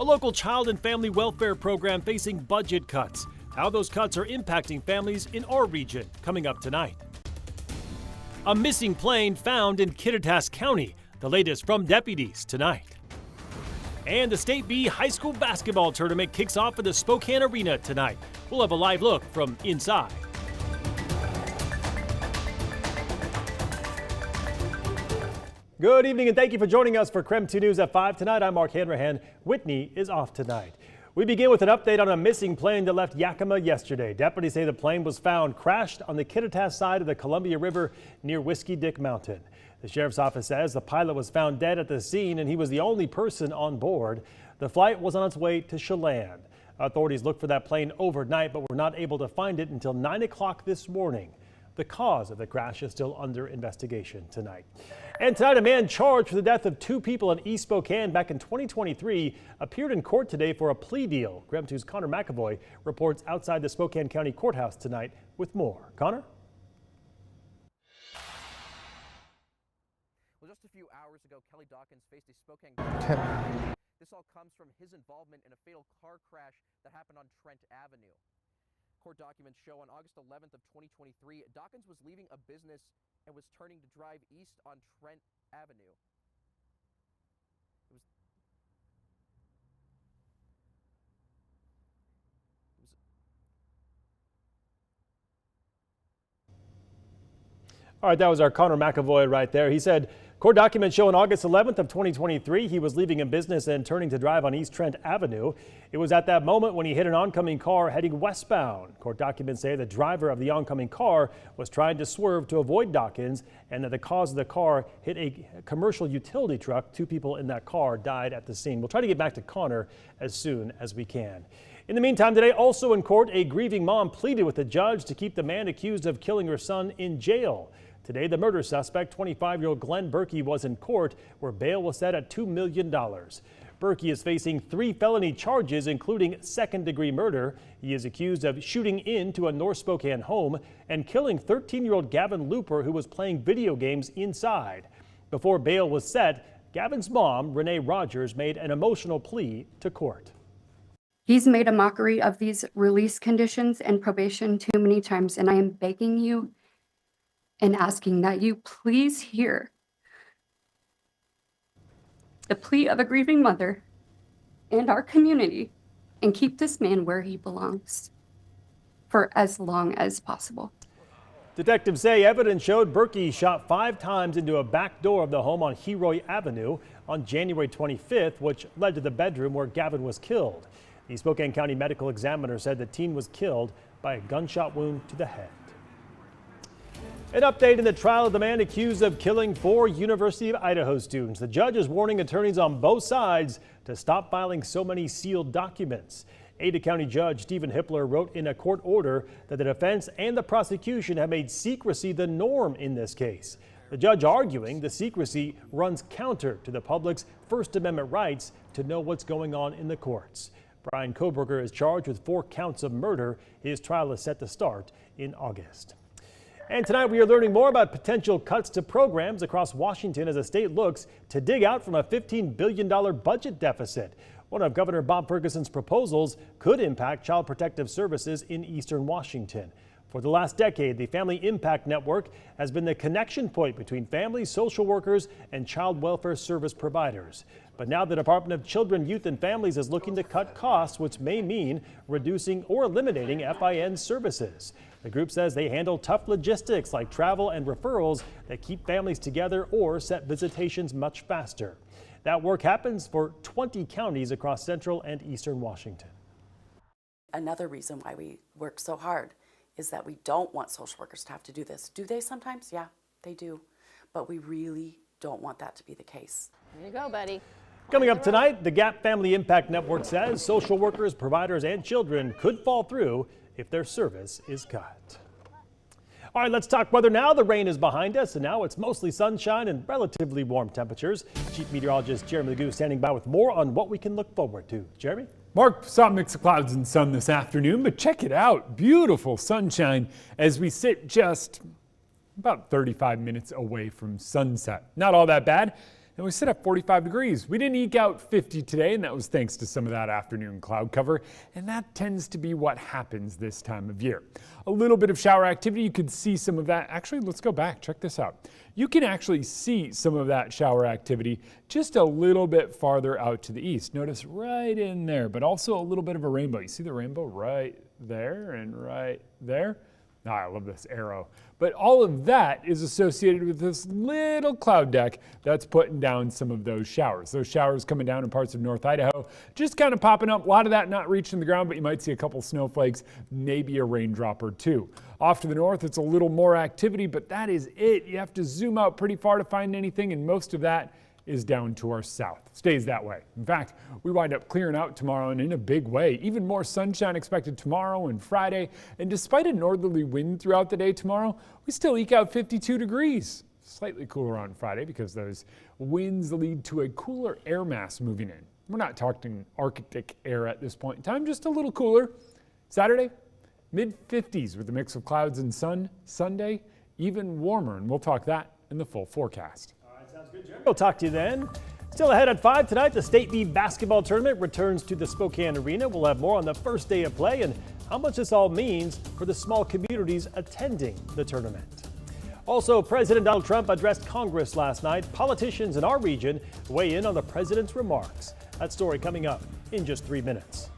A local child and family welfare program facing budget cuts. How those cuts are impacting families in our region, coming up tonight. A missing plane found in Kittitas County. The latest from deputies tonight. And the State B High School basketball tournament kicks off at the Spokane Arena tonight. We'll have a live look from inside. Good evening and thank you for joining us for KREM 2 News at 5 tonight. I'm Mark Hanrahan. Whitney is off tonight. We begin with an update on a missing plane that left Yakima yesterday. Deputies say the plane was found crashed on the Kittitas side of the Columbia River near Whiskey Dick Mountain. The sheriff's office says the pilot was found dead at the scene and he was the only person on board. The flight was on its way to Chelan. Authorities looked for that plane overnight but were not able to find it until 9 o'clock this morning. The cause of the crash is still under investigation tonight. And tonight, a man charged for the death of 2 people in East Spokane back in 2023 appeared in court today for a plea deal. KREM 2's Connor McAvoy reports outside the Spokane County Courthouse tonight with more. Connor? Well, just a few hours ago, Kelly Dawkins faced a Spokane. This all comes from his involvement in a fatal car crash that happened on Trent Avenue. Court documents show on August 11th of 2023, Dawkins was leaving a business and was turning to drive east on Trent Avenue. All right, that was our Connor McAvoy right there. He said court documents show on August 11th of 2023, he was leaving a business and turning to drive on East Trent Avenue. It was at that moment when he hit an oncoming car heading westbound. Court documents say the driver of the oncoming car was trying to swerve to avoid Dawkins and that the cause of the car hit a commercial utility truck. 2 people in that car died at the scene. We'll try to get back to Connor as soon as we can. In the meantime, today, also in court, a grieving mom pleaded with the judge to keep the man accused of killing her son in jail. Today, the murder suspect, 25-year-old Glenn Berkey, was in court where bail was set at $2 million. Berkey is facing 3 felony charges, including second-degree murder. He is accused of shooting into a North Spokane home and killing 13-year-old Gavin Looper, who was playing video games inside. Before bail was set, Gavin's mom, Renee Rogers, made an emotional plea to court. He's made a mockery of these release conditions and probation too many times, and I am begging you and asking that you please hear the plea of a grieving mother and our community and keep this man where he belongs for as long as possible. Detectives say evidence showed Berkey shot 5 times into a back door of the home on Heroy Avenue on January 25th, which led to the bedroom where Gavin was killed. The Spokane County medical examiner said the teen was killed by a gunshot wound to the head. An update in the trial of the man accused of killing 4 University of Idaho students. The judge is warning attorneys on both sides to stop filing so many sealed documents. Ada County Judge Stephen Hippler wrote in a court order that the defense and the prosecution have made secrecy the norm in this case. The judge arguing the secrecy runs counter to the public's First Amendment rights to know what's going on in the courts. Brian Koberger is charged with 4 counts of murder. His trial is set to start in August. And tonight we are learning more about potential cuts to programs across Washington as the state looks to dig out from a $15 billion budget deficit. One of Governor Bob Ferguson's proposals could impact child protective services in eastern Washington. For the last decade, the Family Impact Network has been the connection point between families, social workers, and child welfare service providers. But now the Department of Children, Youth, and Families is looking to cut costs, which may mean reducing or eliminating FIN services. The group says they handle tough logistics like travel and referrals that keep families together or set visitations much faster. That work happens for 20 counties across central and eastern Washington. Another reason why we work so hard is that we don't want social workers to have to do this. Do they sometimes? Yeah, they do. But we really don't want that to be the case. There you go, buddy. Coming up tonight, the Gap Family Impact Network says social workers, providers, and children could fall through if their service is cut. All right, let's talk weather now. The rain is behind us, and now it's mostly sunshine and relatively warm temperatures. Chief Meteorologist Jeremy Legoo standing by with more on what we can look forward to. Jeremy? Mark, saw a mix of clouds and sun this afternoon, but check it out. Beautiful sunshine as we sit just about 35 minutes away from sunset. Not all that bad. and we sit at 45 degrees. We didn't eke out 50 today, and that was thanks to some of that afternoon cloud cover, and that tends to be what happens this time of year. A little bit of shower activity, you could see some of that. Actually, let's go back, check this out. You can actually see some of that shower activity just a little bit farther out to the east. Notice right in there, but also a little bit of a rainbow. You see the rainbow right there and right there? I love this arrow. But all of that is associated with this little cloud deck that's putting down some of those showers. Those showers coming down in parts of North Idaho, just kind of popping up. A lot of that not reaching the ground, but you might see a couple snowflakes, maybe a raindrop or two. Off to the north, it's a little more activity, but that is it. You have to zoom out pretty far to find anything, and most of that is down to our south. Stays that way. In fact, we wind up clearing out tomorrow and in a big way. Even more sunshine expected tomorrow and Friday. And despite a northerly wind throughout the day tomorrow, we still eke out 52 degrees. Slightly cooler on Friday because those winds lead to a cooler air mass moving in. We're not talking Arctic air at this point in time, just a little cooler. Saturday, mid-50s with a mix of clouds and sun. Sunday, even warmer, and we'll talk that in the full forecast. Sounds good, Jeremy. We'll talk to you then. Still ahead at 5 tonight, the State B basketball tournament returns to the Spokane Arena. We'll have more on the first day of play and how much this all means for the small communities attending the tournament. Also, President Donald Trump addressed Congress last night. Politicians in our region weigh in on the president's remarks. That story coming up in just 3 minutes.